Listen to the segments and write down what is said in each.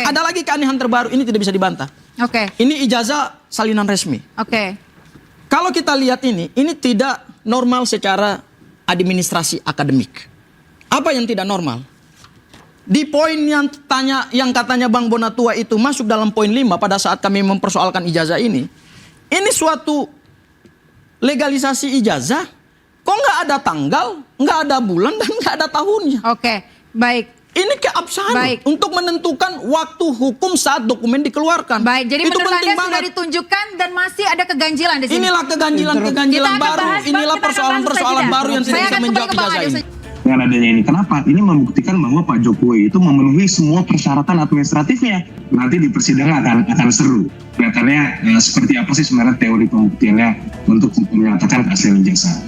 ada lagi keanehan terbaru, ini tidak bisa dibantah. Ini ijazah salinan resmi. Kalau kita lihat ini tidak normal secara administrasi akademik. Apa yang tidak normal? Di poin yang katanya Bang Bonatua itu masuk dalam poin 5 pada saat kami mempersoalkan ijazah ini suatu legalisasi ijazah, kok nggak ada tanggal, nggak ada bulan, dan nggak ada tahunnya. Baik. Ini keabsahan untuk menentukan waktu hukum saat dokumen dikeluarkan. Baik, jadi itu menurut penting Anda banget. sudah ditunjukkan dan masih ada keganjilan di sini. Inilah keganjilan baru. Inilah persoalan-persoalan baru yang tidak bisa menjawab ijazah ini. Dengan adanya ini, kenapa? Ini membuktikan bahwa Pak Jokowi itu memenuhi semua persyaratan administratifnya. Nanti di persidangan akan seru. Kelihatannya seperti apa sih sebenarnya teori pembuktiannya untuk menyatakan hasil ijazah.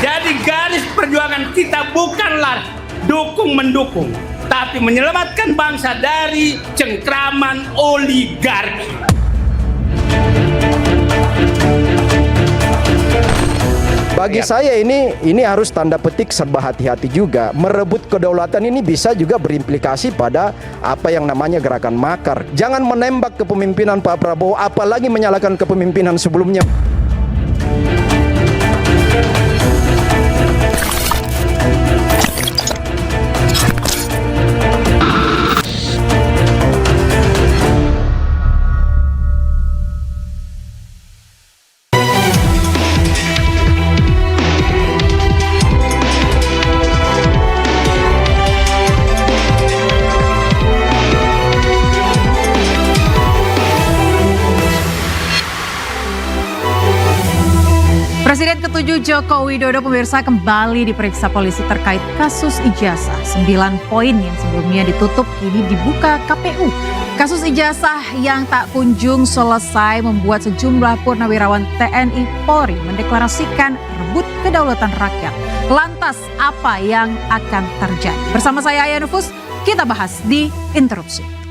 Jadi garis perjuangan kita bukanlah dukung-mendukung, tapi menyelamatkan bangsa dari cengkraman oligarki. Bagi saya ini harus tanda petik serba hati-hati juga. Merebut kedaulatan ini bisa juga berimplikasi pada apa yang namanya gerakan makar. Jangan menembak kepemimpinan Pak Prabowo, apalagi menyalahkan kepemimpinan sebelumnya. Presiden ke-7 Joko Widodo pemirsa kembali diperiksa polisi terkait kasus ijazah. 9 poin yang sebelumnya ditutup kini dibuka KPU. Kasus ijazah yang tak kunjung selesai membuat sejumlah purnawirawan TNI Polri mendeklarasikan rebut kedaulatan rakyat. Lantas apa yang akan terjadi? Bersama saya Aya Nufus, kita bahas di Interupsi.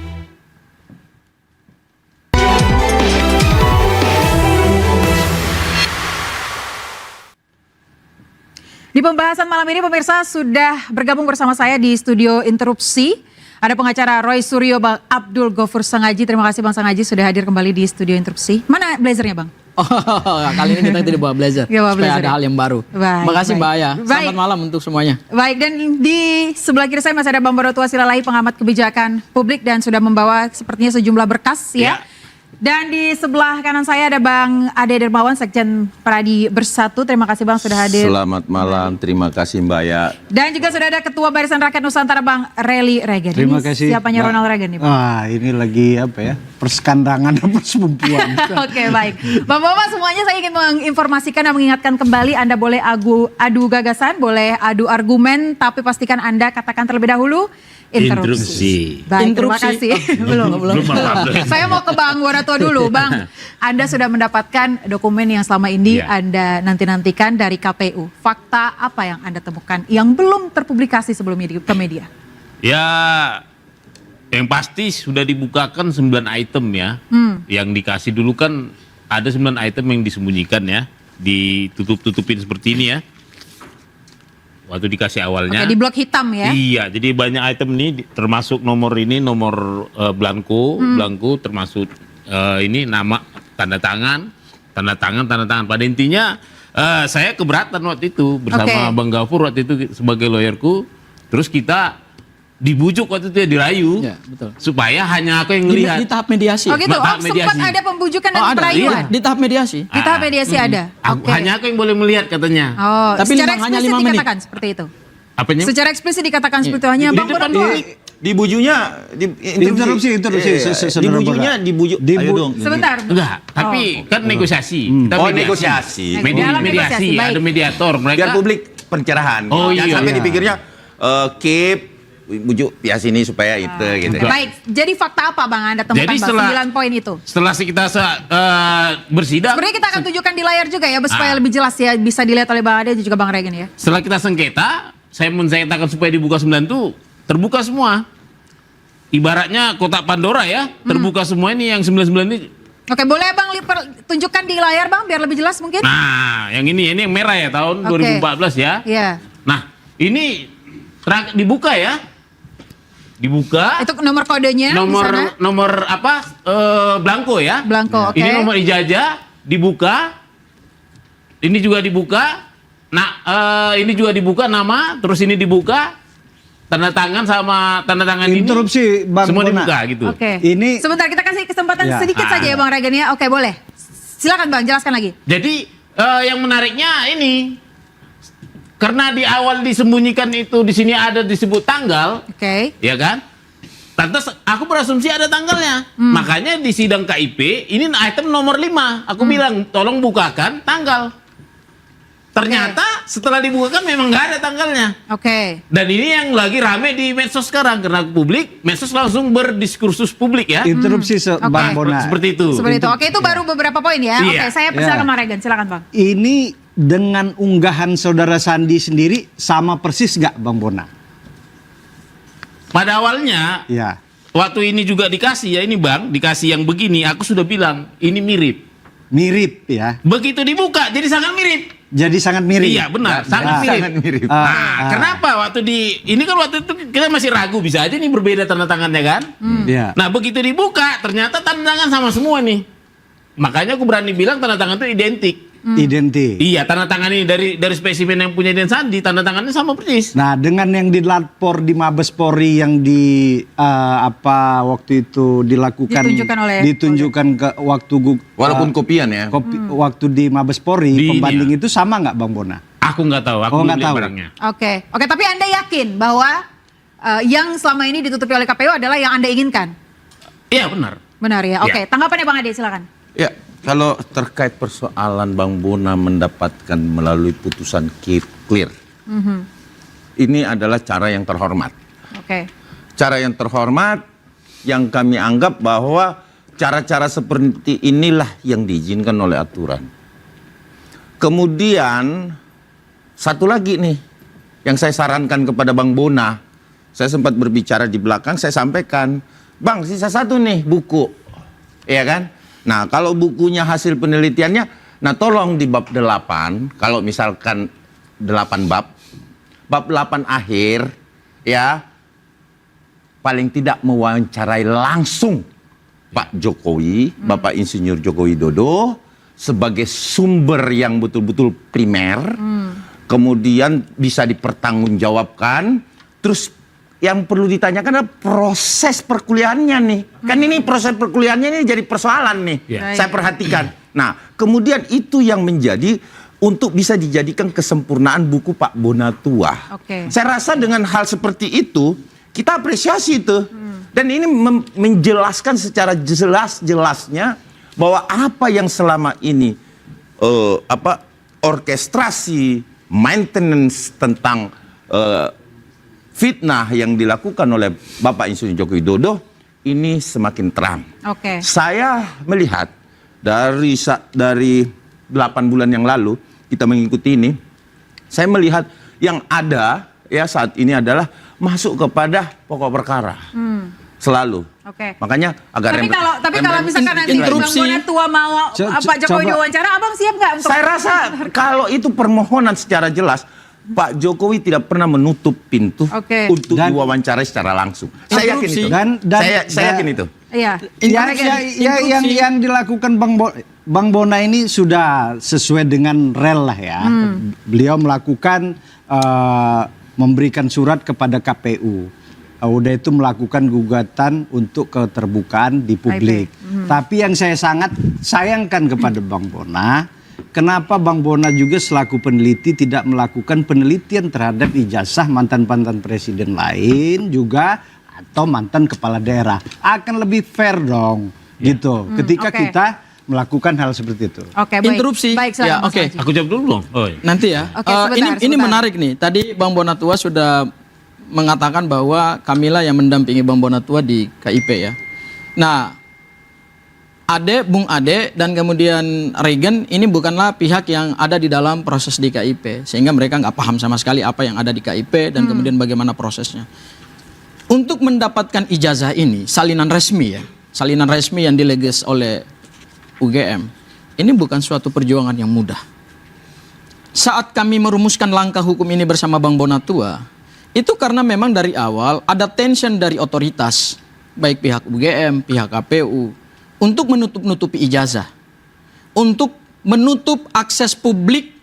Di pembahasan malam ini pemirsa sudah bergabung bersama saya di studio Interupsi. Ada pengacara Roy Suryo, Bang Abdul Ghafur Sangaji. Terima kasih Bang Sangaji sudah hadir kembali di studio Interupsi. Mana blazernya Bang? Kali ini kita tidak bawa blazer. Supaya ada hal yang baru. Terima kasih Mbak Aya. Selamat malam untuk semuanya. Baik, dan di sebelah kiri saya masih ada Bang Bonatua Silalahi, pengamat kebijakan publik dan sudah membawa sepertinya sejumlah berkas ya. Dan di sebelah kanan saya ada Bang Ade Dermawan, Sekjen Pradi Bersatu. Terima kasih Bang sudah hadir. Selamat malam, terima kasih Mbak Aya. Dan juga sudah ada Ketua Barisan Rakyat Nusantara Bang Rally Reagan. Terima kasih. Siapanya Ronald Reagan nih Bang? Wah ini lagi apa ya, perskandangan dan persempuan. Oke, baik. Bapak-bapak semuanya saya ingin menginformasikan dan mengingatkan kembali Anda boleh adu gagasan, boleh adu argumen, tapi pastikan Anda katakan terlebih dahulu interupsi. Baik, terima kasih. Belum. Saya mau ke Bang Bonatua dulu. Bang, Anda sudah mendapatkan dokumen yang selama ini Anda nanti-nantikan dari KPU. Fakta apa yang Anda temukan yang belum terpublikasi sebelumnya ke media? Ya, yang pasti sudah dibukakan 9 item ya. Yang dikasih dulu kan ada 9 item yang disembunyikan ya. Ditutup-tutupin seperti ini ya. Waktu dikasih awalnya. Oke, di blok hitam ya? Iya, jadi banyak item ini termasuk nomor ini, nomor blanko termasuk ini nama, tanda tangan. Pada intinya saya keberatan waktu itu bersama Bang Ghafur waktu itu sebagai lawyerku. Terus kita dibujuk waktu itu ya, dirayu supaya hanya aku yang melihat. Di tahap mediasi. Oh gitu, sempat ada pembujukan dan perayuan? Di tahap mediasi. Di tahap mediasi ada? Hanya aku yang boleh melihat katanya. Oh, tapi secara hanya 5 eksplisit menit. dikatakan seperti itu? Apanya? Secara eksplisit dikatakan seperti itu, hanya Bang Bonatua. Dibujunya, interupsi. Dibujunya, ayo dong. Sebentar. Enggak, tapi kan negosiasi. Kita negosiasi. Mediasi, ada mediator. Mereka Biar publik pencerahan. Oh iya. Jangan sampai dipikirnya keep bujuk pihak sini supaya itu gitu. Baik, jadi fakta apa Bang Anda temukan Bang, 9 poin itu? Setelah kita bersidang. Sebenarnya kita akan tunjukkan di layar juga ya, supaya lebih jelas ya, bisa dilihat oleh Bang Ade dan juga Bang Regan ya. Setelah kita sengketa, saya mensengketakan supaya dibuka 9 itu terbuka semua. Ibaratnya kotak Pandora ya, terbuka semua ini yang 99 ini Oke, boleh Bang tunjukkan di layar Bang biar lebih jelas mungkin? Nah, yang ini yang merah ya tahun 2014 ya. Iya. Nah, ini dibuka ya. Dibuka. Itu nomor kodenya di sana? Nomor apa? Blanko ya. Blanko, oke. Ini nomor ijazah dibuka. Ini juga dibuka. Nah, ini juga dibuka nama, terus ini dibuka. Tanda tangan sama tanda tangan Interupsi, ini Bang semua Bona. dibuka gitu. Oke. Ini Sebentar kita kasih kesempatan Ya. sedikit saja ya Bang Regen ya. Oke, boleh. Silakan Bang, jelaskan lagi. Jadi yang menariknya ini karena di awal disembunyikan itu di sini ada disebut tanggal, Oke. ya kan? Lantas aku berasumsi ada tanggalnya. Makanya di sidang KIP ini item nomor 5. Aku bilang tolong bukakan tanggal. Ternyata setelah dibukakan memang nggak ada tanggalnya. Oke. Dan ini yang lagi rame di medsos sekarang karena publik, medsos langsung berdiskursus publik ya. interupsi Bang Oke. Bona. Seperti itu. Seperti itu. Oke, itu baru beberapa poin ya. Iya. Oke, saya persilakan Bang Regen. Silakan Bang. Ini dengan unggahan saudara Sandi sendiri sama persis nggak Bang Bona? Pada awalnya Ya. waktu ini juga dikasih ya ini Bang, dikasih yang begini, aku sudah bilang ini mirip. Mirip ya. Begitu dibuka jadi sangat mirip. Jadi sangat mirip. Iya benar, sangat mirip. Kenapa waktu ini kan waktu itu kita masih ragu bisa aja nih berbeda tanda tangannya kan? Iya. Nah begitu dibuka ternyata tanda tangan sama semua nih. Makanya aku berani bilang tanda tangan itu identik. Identik. Iya tanda tangan ini dari spesimen yang punya Den Sandi tanda tangannya sama persis. Nah, dengan yang dilapor di Mabes Polri yang waktu itu dilakukan Ditunjukkan ke waktu Walaupun kopian ya. waktu di Mabes Polri Di ini pembanding itu sama nggak Bang Bona? Aku nggak tahu, aku Oh, belum nggak lihat tahu. barangnya. Oke. Oke, tapi Anda yakin bahwa yang selama ini ditutupi oleh KPU adalah yang Anda inginkan? Iya benar. Benar ya. Oke, tanggapannya Bang Ade silakan. Ya, kalau terkait persoalan Bang Bona mendapatkan melalui putusan clear, ini adalah cara yang terhormat. Oke. Cara yang terhormat yang kami anggap bahwa cara-cara seperti inilah yang diizinkan oleh aturan. Kemudian satu lagi nih yang saya sarankan kepada Bang Bona, saya sempat berbicara di belakang, saya sampaikan, Bang sisa satu nih buku, ya kan? Nah kalau bukunya hasil penelitiannya, nah tolong di bab 8, kalau misalkan 8 bab 8 akhir, ya paling tidak mewawancarai langsung Pak Jokowi, Bapak Insinyur Joko Widodo sebagai sumber yang betul-betul primer, kemudian bisa dipertanggungjawabkan, terus yang perlu ditanyakan adalah proses perkuliahannya nih. Kan ini proses perkuliahannya ini jadi persoalan nih. Saya perhatikan. Nah, kemudian itu yang menjadi untuk bisa dijadikan kesempurnaan buku Pak Bona Tua. Saya rasa dengan hal seperti itu, kita apresiasi itu. Dan ini menjelaskan secara jelas-jelasnya bahwa apa yang selama ini orkestrasi, maintenance tentang fitnah yang dilakukan oleh Bapak Insinyur Joko Widodo ini semakin terang. Saya melihat dari 8 bulan yang lalu kita mengikuti ini, saya melihat yang ada ya saat ini adalah masuk kepada pokok perkara. Selalu. Makanya agak Tapi kalau misalkan nanti Bang Bona Tua mau Pak Jokowi diwawancara, Abang siap nggak untuk? Saya rasa kalau itu permohonan secara jelas, Pak Jokowi tidak pernah menutup pintu untuk diwawancarai secara langsung. Saya yakin itu. Saya yakin itu. Iya. Yang dilakukan Bang Bona ini sudah sesuai dengan rel lah ya. Beliau melakukan memberikan surat kepada KPU. Udah itu melakukan gugatan untuk keterbukaan di publik. Tapi yang saya sangat sayangkan kepada Bang Bona, kenapa Bang Bona juga selaku peneliti tidak melakukan penelitian terhadap ijazah mantan-mantan presiden lain juga atau mantan kepala daerah. Akan lebih fair dong gitu. Ketika kita melakukan hal seperti itu. Baik. Interupsi. Baik, ya, Aku jawab dulu dong. Nanti ya. Ini menarik nih. Tadi Bang Bona Tua sudah mengatakan bahwa kamilah yang mendampingi Bang Bona Tua di KIP ya. Nah, Bung Ade dan kemudian Regen ini bukanlah pihak yang ada di dalam proses di KIP, sehingga mereka nggak paham sama sekali apa yang ada di KIP dan kemudian bagaimana prosesnya. Untuk mendapatkan ijazah ini salinan resmi ya, salinan resmi yang dileges oleh UGM, ini bukan suatu perjuangan yang mudah. Saat kami merumuskan langkah hukum ini bersama Bang Bonatua, itu karena memang dari awal ada tension dari otoritas, baik pihak UGM, pihak KPU, untuk menutup-nutupi ijazah, untuk menutup akses publik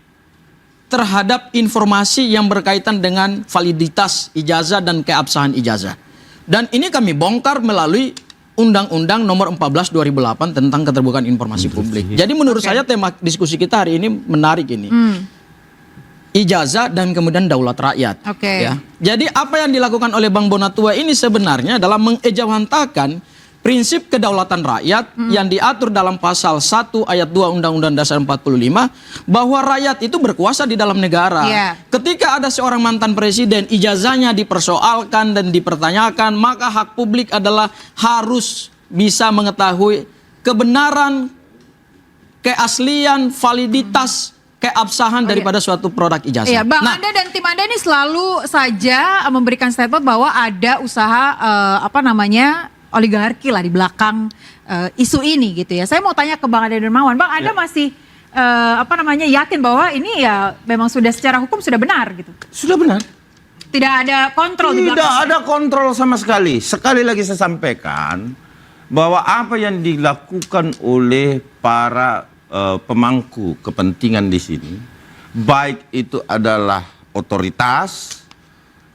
terhadap informasi yang berkaitan dengan validitas ijazah dan keabsahan ijazah. Dan ini kami bongkar melalui Undang-Undang Nomor 14 2008 tentang keterbukaan informasi publik. Jadi menurut saya tema diskusi kita hari ini menarik ini. Ijazah dan kemudian daulat rakyat. Ya. Jadi apa yang dilakukan oleh Bang Bonatua ini sebenarnya adalah mengejawantakan prinsip kedaulatan rakyat yang diatur dalam pasal 1 ayat 2 Undang-Undang Dasar 45 bahwa rakyat itu berkuasa di dalam negara. Ketika ada seorang mantan presiden ijazahnya dipersoalkan dan dipertanyakan, maka hak publik adalah harus bisa mengetahui kebenaran, keaslian, validitas, keabsahan daripada suatu produk ijazah. Iya, Bang, Anda dan tim Anda ini selalu saja memberikan statement bahwa ada usaha oligarki lah di belakang isu ini gitu ya. Saya mau tanya ke Bang Ade Dermawan, Bang, Anda masih yakin bahwa ini ya memang sudah secara hukum sudah benar gitu? Sudah benar. Tidak ada kontrol di belakang? Tidak ada kontrol sama sekali. Sekali lagi saya sampaikan bahwa apa yang dilakukan oleh para pemangku kepentingan di sini, baik itu adalah otoritas,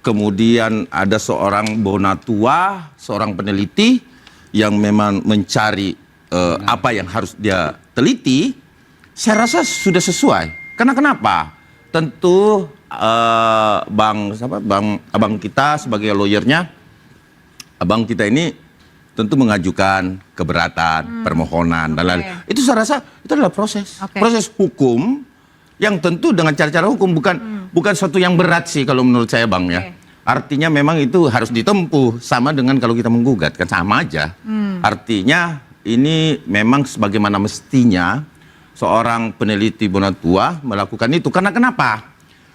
kemudian ada seorang Bonatua, seorang peneliti yang memang mencari apa yang harus dia teliti, saya rasa sudah sesuai. Karena kenapa? Tentu abang kita sebagai lawyernya, abang kita ini tentu mengajukan keberatan, permohonan dan lain-lain. Itu saya rasa itu adalah proses hukum yang tentu dengan cara-cara hukum, bukan suatu yang berat sih kalau menurut saya, Bang, ya. Artinya memang itu harus ditempuh, sama dengan kalau kita menggugat, kan sama aja. Artinya ini memang sebagaimana mestinya seorang peneliti Bonatua melakukan itu. Karena kenapa?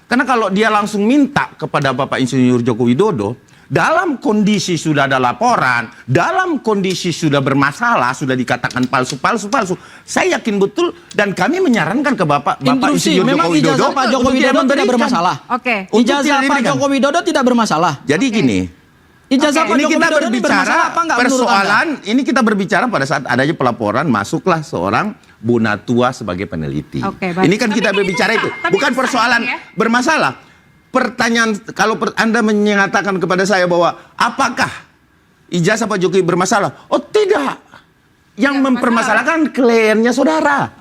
Karena kalau dia langsung minta kepada Bapak Insinyur Joko Widodo, dalam kondisi sudah ada laporan, dalam kondisi sudah bermasalah, sudah dikatakan palsu, saya yakin betul dan kami menyarankan ke Bapak Insinyur Joko Widodo, Pak Joko Widodo tidak bermasalah. Ijazah Pak Joko Widodo tidak bermasalah. Jadi gini, ijazah Pak ini Joko kita Widodo berbicara apa enggak persoalan, ini kita berbicara pada saat adanya pelaporan masuklah seorang Bonatua sebagai peneliti. Ini kan kita berbicara itu, bukan persoalan bermasalah. Pertanyaan, kalau Anda menyatakan kepada saya bahwa apakah ijazah Pak Jokowi bermasalah? Oh tidak. Yang mempermasalahkan kliennya saudara.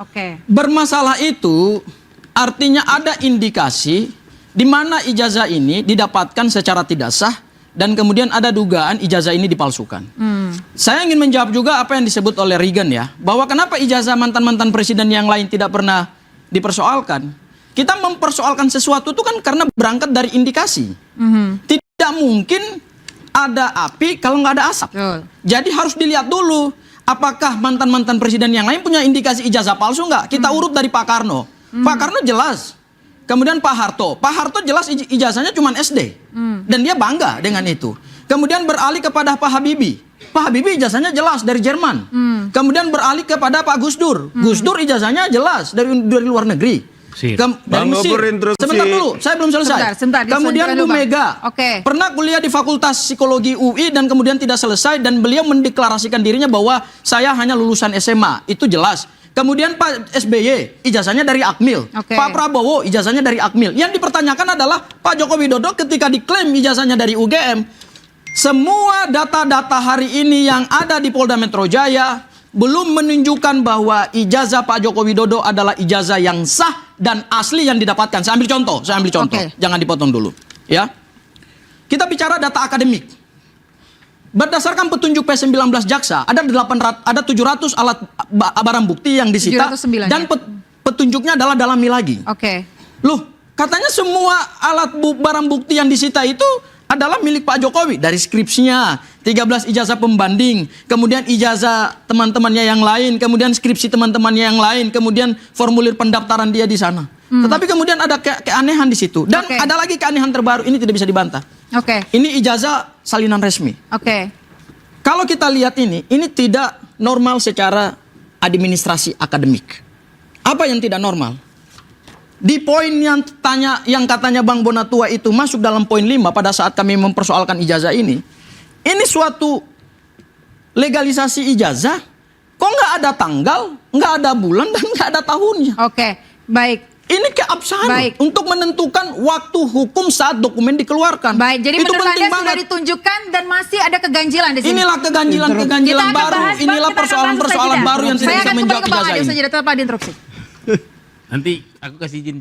Bermasalah itu artinya ada indikasi di mana ijazah ini didapatkan secara tidak sah dan kemudian ada dugaan ijazah ini dipalsukan. Saya ingin menjawab juga apa yang disebut oleh Reagan ya, bahwa kenapa ijazah mantan-mantan presiden yang lain tidak pernah dipersoalkan. Kita mempersoalkan sesuatu itu kan karena berangkat dari indikasi. Tidak mungkin ada api kalau nggak ada asap. Jadi harus dilihat dulu, apakah mantan-mantan presiden yang lain punya indikasi ijazah palsu nggak? Kita urut dari Pak Karno. Pak Karno jelas. Kemudian Pak Harto jelas ijazahnya cuma SD. Dan dia bangga dengan itu. Kemudian beralih kepada Pak Habibie. Pak Habibie ijazahnya jelas dari Jerman. Kemudian beralih kepada Pak Gus Dur. Gus Dur ijazahnya jelas dari luar negeri. Dari Mesir. Sebentar dulu, saya belum selesai. Kemudian Bu Mega pernah kuliah di Fakultas Psikologi UI dan kemudian tidak selesai dan beliau mendeklarasikan dirinya bahwa saya hanya lulusan SMA. Itu jelas. Kemudian Pak SBY ijazahnya dari Akmil. Pak Prabowo ijazahnya dari Akmil. Yang dipertanyakan adalah Pak Joko Widodo ketika diklaim ijazahnya dari UGM. Semua data-data hari ini yang ada di Polda Metro Jaya belum menunjukkan bahwa ijazah Pak Joko Widodo adalah ijazah yang sah dan asli yang didapatkan. Saya ambil contoh. Jangan dipotong dulu. Ya. Kita bicara data akademik. Berdasarkan petunjuk P19 Jaksa, ada 700 alat barang bukti yang disita dan petunjuknya adalah dalami lagi. Loh, katanya semua alat barang bukti yang disita itu adalah milik Pak Jokowi, dari skripsinya, 13 ijazah pembanding, kemudian ijazah teman-temannya yang lain, kemudian skripsi teman-temannya yang lain, kemudian formulir pendaftaran dia di sana. Tetapi kemudian ada keanehan di situ. Dan ada lagi keanehan terbaru, ini tidak bisa dibantah. Ini ijazah salinan resmi. Kalau kita lihat ini tidak normal secara administrasi akademik. Apa yang tidak normal? Di poin yang katanya Bang Bonatua itu masuk dalam poin 5 pada saat kami mempersoalkan ijazah ini suatu legalisasi ijazah, kok nggak ada tanggal, nggak ada bulan, dan nggak ada tahunnya. Oke, baik. Ini keabsahan untuk menentukan waktu hukum saat dokumen dikeluarkan. Baik, jadi itu menurut penting Anda banget. sudah ditunjukkan dan masih ada keganjilan di sini. Inilah keganjilan baru. Inilah persoalan-persoalan baru yang tidak bisa menjawab ijazah ini. Saya akan kembali ke Bang Adi, usai jeda, tetap di Instruksi. Nanti aku kasih izin.